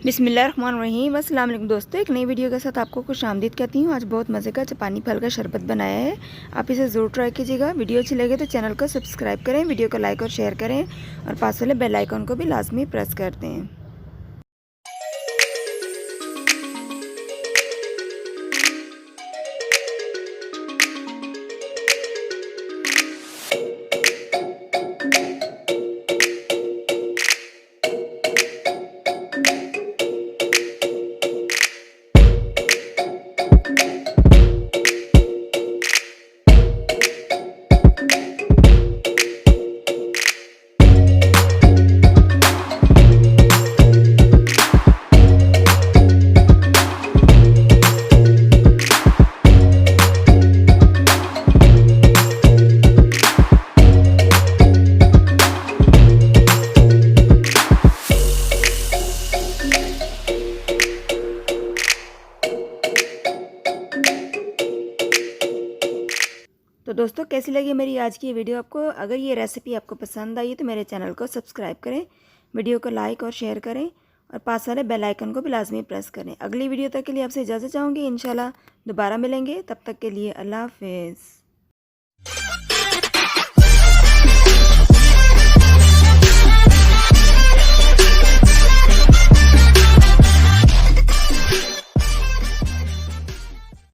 बिस्मिल्लाहिर्रहमानिर्रहीम। अस्सलाम वालेकुम दोस्तों, एक नई वीडियो के साथ आपको खुश आमदीद कहती हूँ। आज बहुत मज़े का जापानी फल का शरबत बनाया है, आप इसे ज़रूर ट्राई कीजिएगा। वीडियो अच्छी लगे तो चैनल को सब्सक्राइब करें, वीडियो को लाइक और शेयर करें और पास वाले बेल आइकन को भी लाजमी प्रेस कर दें। तो दोस्तों, कैसी लगी मेरी आज की वीडियो आपको? अगर ये रेसिपी आपको पसंद आई तो मेरे चैनल को सब्सक्राइब करें, वीडियो को लाइक और शेयर करें और पास वाले बेल आइकन को भी लाजमी प्रेस करें। अगली वीडियो तक के लिए आपसे इजाज़त चाहूँगी। इंशाल्लाह दोबारा मिलेंगे, तब तक के लिए अल्लाह हाफ़िज़।